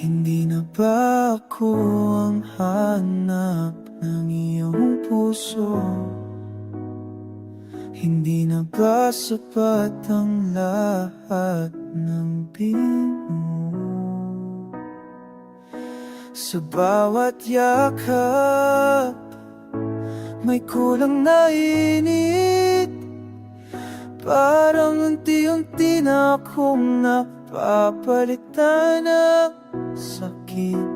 Hindi na ba ako ang hanap ng iyong puso? Hindi na ba sapat ang lahat ng tingin mo? Sa bawat yakap, may kulang na init. Parang unti-unti na akong napapalitan ng sakit.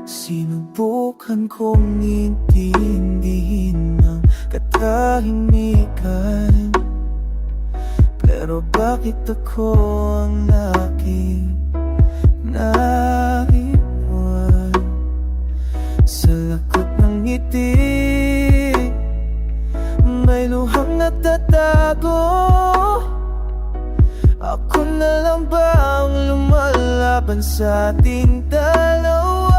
Sinubukan kong intindihin ang katahimikan, pero bakit ako ang lagi naiwan? Sa lakot ng ngiti, may luhang natatago. Ako na lang ba ang lumalaban sa ating dalawa?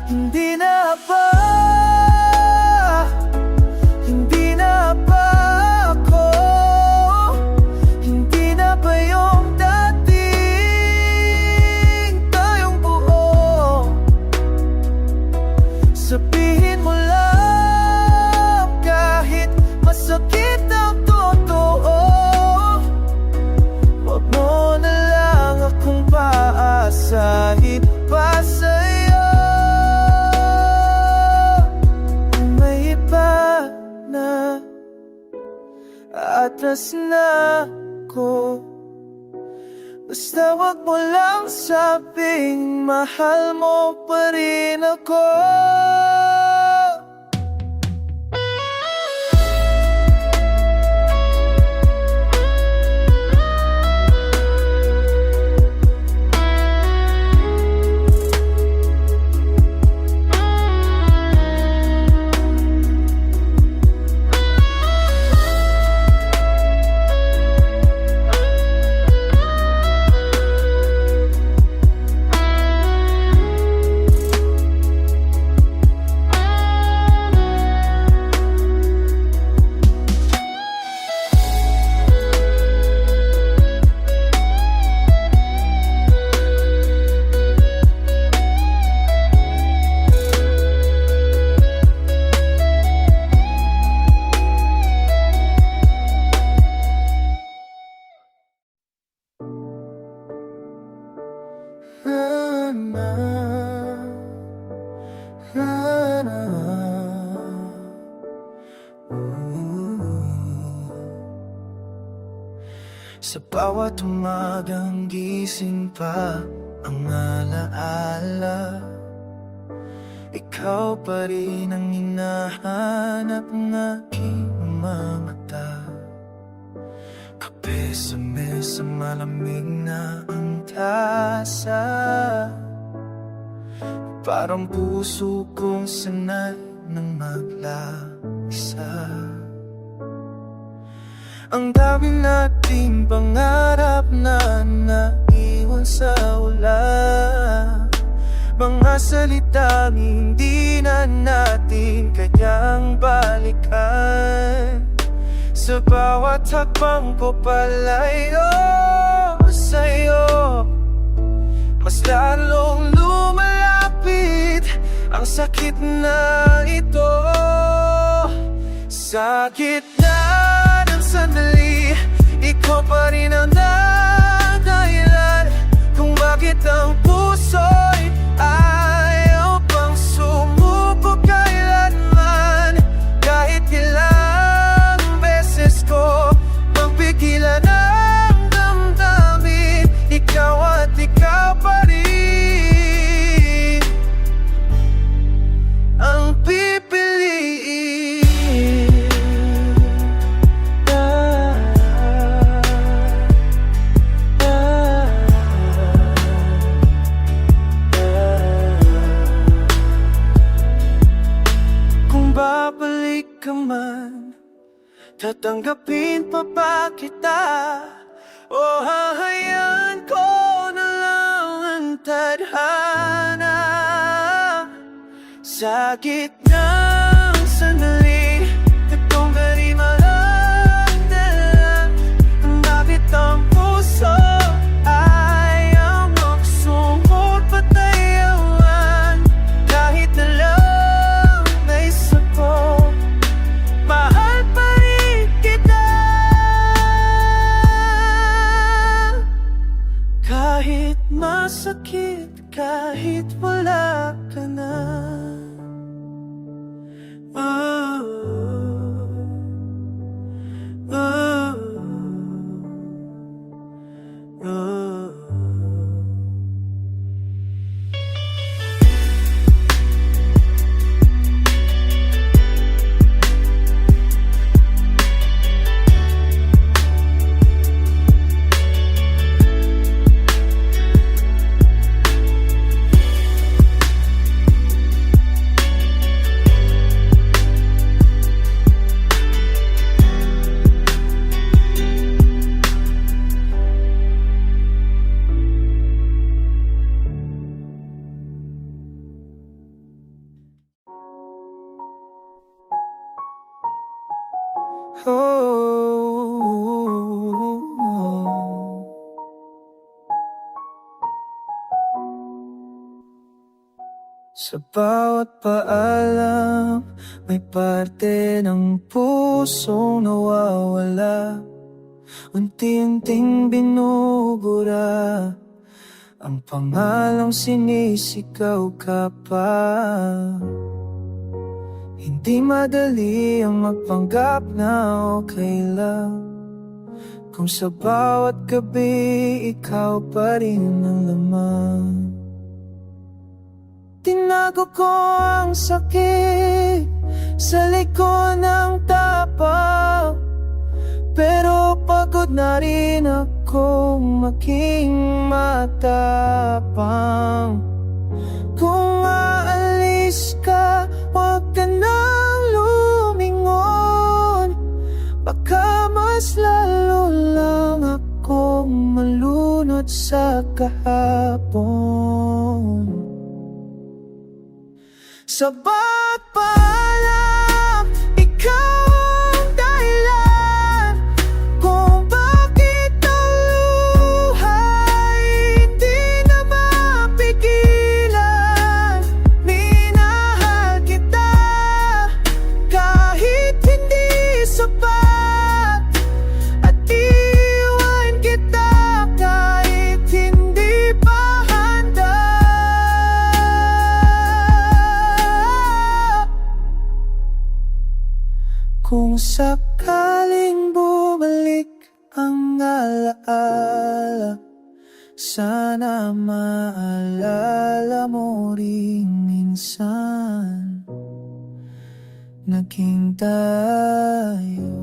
Hindi na ba? Hindi na ba ako? Hindi na ba yung dating tayong buo? Sabihin mo lang kahit masakit ang totoo. Huwag mo na lang akong paasahin pa sa'yo. May iba na atras na ko. Basta wag mo lang sabing mahal mo pa rin ako. Sa bawat umagang gising pa ang alaala, ikaw pa rin ang hinahanap ng aking mga mata. Kape sa mesa, malamig na ang tasa. Parang puso kong sanay ng maglaksa. Ang dami nating pangarap na naiwan sa ulan. Mga salitang hindi na natin kayang balikan. Sa bawat hakbang ko palayo sa'yo, mas lalong lumalapit ang sakit na ito. Sa gitna ng sandali, ikaw pa rin ang dahilan kung bakit ang puso'y ayaw pang sumuko kailanman. Kahit ilang beses ko magpigilan ang damdamin, ikaw at ikaw pa rin ang pipiliin. Babalik ka man, tatanggapin pa ba kita? O hahayaan ko na lang ang tadhana? Sa gitna ng sandali, itong gari malang dalang. Bakit ang puso ay Kahit masakit, kahit wala ka na. Oh, oh, oh. Sa bawat paalam, may parte ng pusong nawawala. Unti-unting binubura ang pangalang sinisigaw ka pa. Hindi madali ang magpanggap na okay lang, kung sa bawat gabi ikaw pa rin ang laman. Tinago ko ang sakit sa likod ng tapaw, pero pagod na rin akong maging matapang. Kung aalis ka, huwag ka nang lumingon. Baka mas lalo lang akong malunod sa kahapon. Sa bawat paalam, ikaw ang dahilan kung bakit ang luhay hindi na mapigilan. Minahal kita kahit hindi sapat, at iwan kita kahit hindi pa handa. Kung sakaling bumalik ang alaala, sana maalala mo rin minsan naging tayo.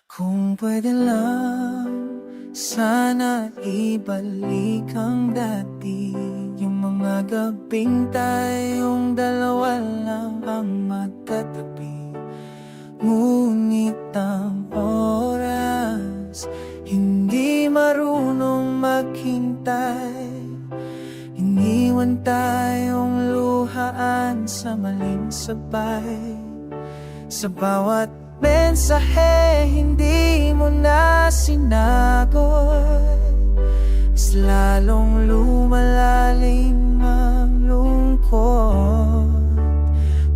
Kung pwede lang, sana ibalik ang dati, yung mga gabing tayong dalawa lang ang matatabi. Ngunit ang oras hindi marunong maghintay. Iniwan tayong luhaan sa maling sabay. Sa bawat mensahe hindi mo na sinagot, mas lalong lumalalim ang lungkot.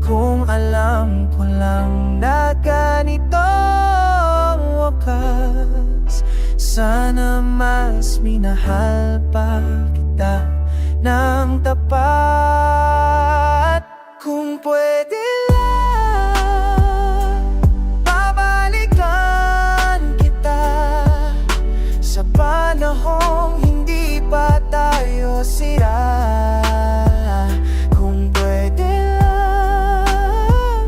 Kung alam ko lang na ganito ang wakas, sana mas minahal pa kita ng tapat. Kung pwede lang, babalikan kita sa panahong hindi pa tayo sira. Kung pwede lang,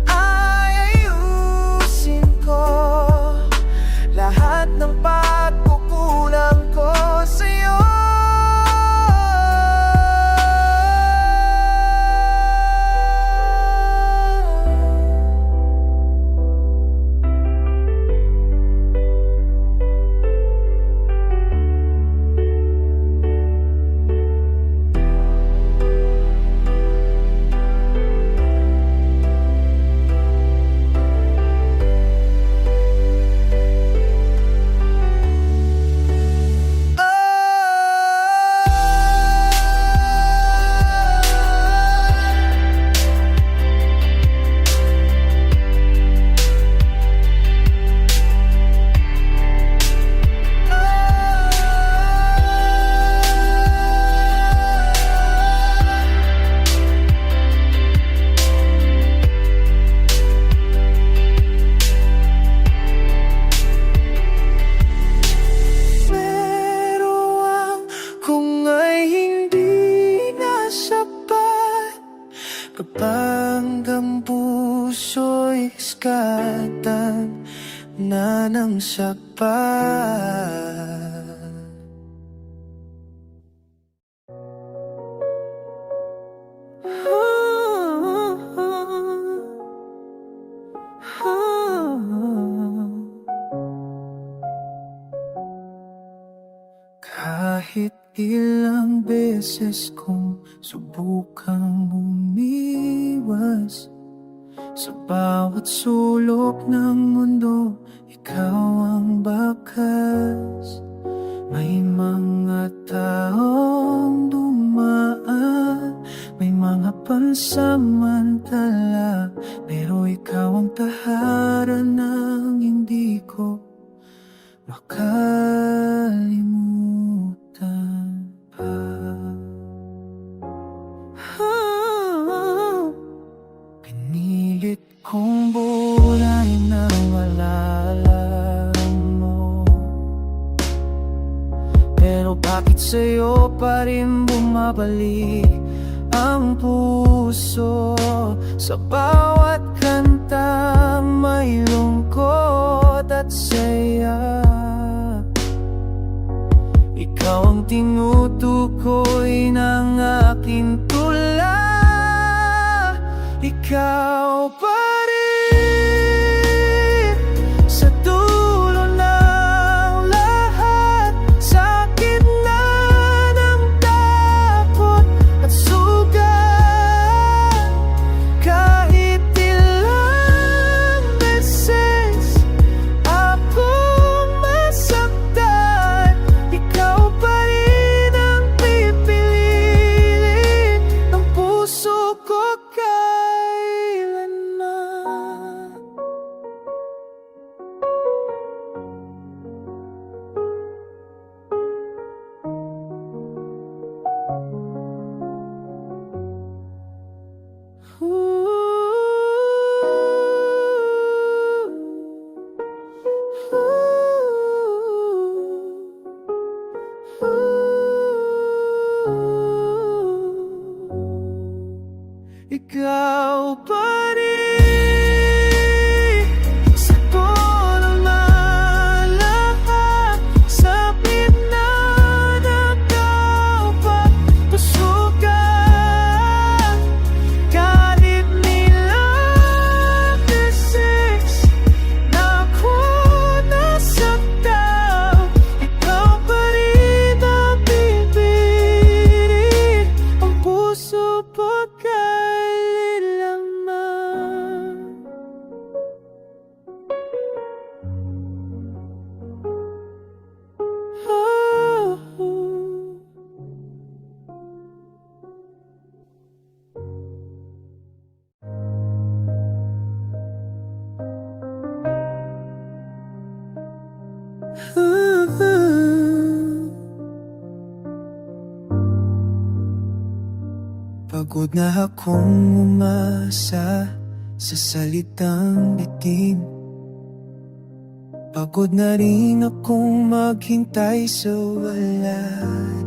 ay ayusin ko lahat ng pagkukulang ko sa'yo. sakpan. Kahit ilang beses kong subukang umiwas, sa bawat sulok ng mundo, ikaw ang bakas. May mga taong dumaan, may mga pansamantala, pero ikaw ang tahanan ng hindi ko makalimutan pa. Pinilit kong burahin ang alaala mo, pero bakit sa'yo pa rin bumabalik ang puso? Sa bawat kanta may lungkot at saya. Ikaw ang tinutukoy ng aking tula. Ikaw pa rin sa dulo ng lahat, sa gitna ng takot at sugat. Kahit ilang beses akong masaktan, ikaw pa rin ang pipiliin ng puso ko kailanman. Ikaw pa rin sa dulo ng lahat, sa gitna ng kapat pasukan. Kahit nilang beses na ako nasaktan, ikaw pa rin ang bibig ang puso pagkailanman. Pagod na akong umasa sa salitang bitin. Pagod na rin akong maghintay sa wala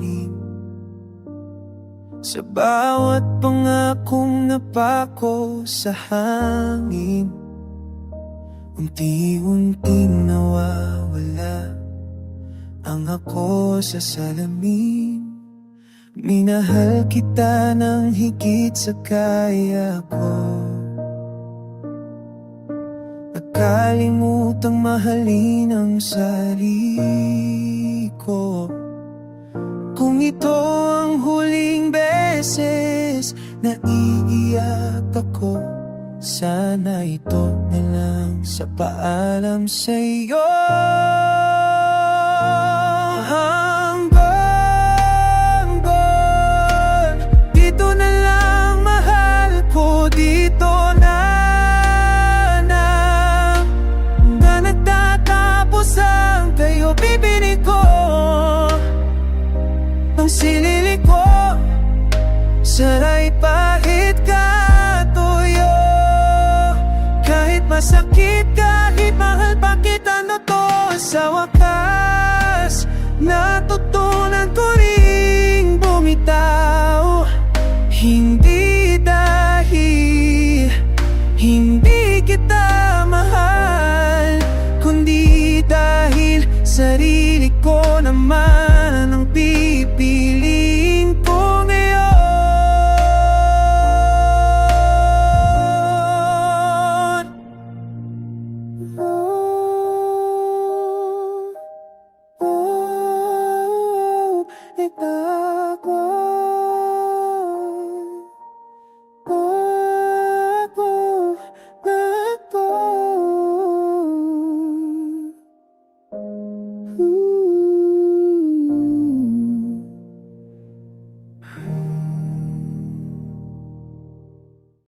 rin. Sa bawat pangakong napako sa hangin, unti-unting nawawala ang ako sa salamin. Minahal kita ng higit sa kaya ko, nakalimutang mahalin ang sarili ko. Kung ito ang huling beses na iiyak ako, sana ito na lang sa paalam sa'yo. Sinili ko, saray pahit ka tuyo. Kahit masakit, kahit mahal pa kita na to, sa wakas natutunan ko ring bumitaw. Hindi dahil hindi kita mahal, kundi dahil sarili ko naman ang pipiliin ko ngayon. Itago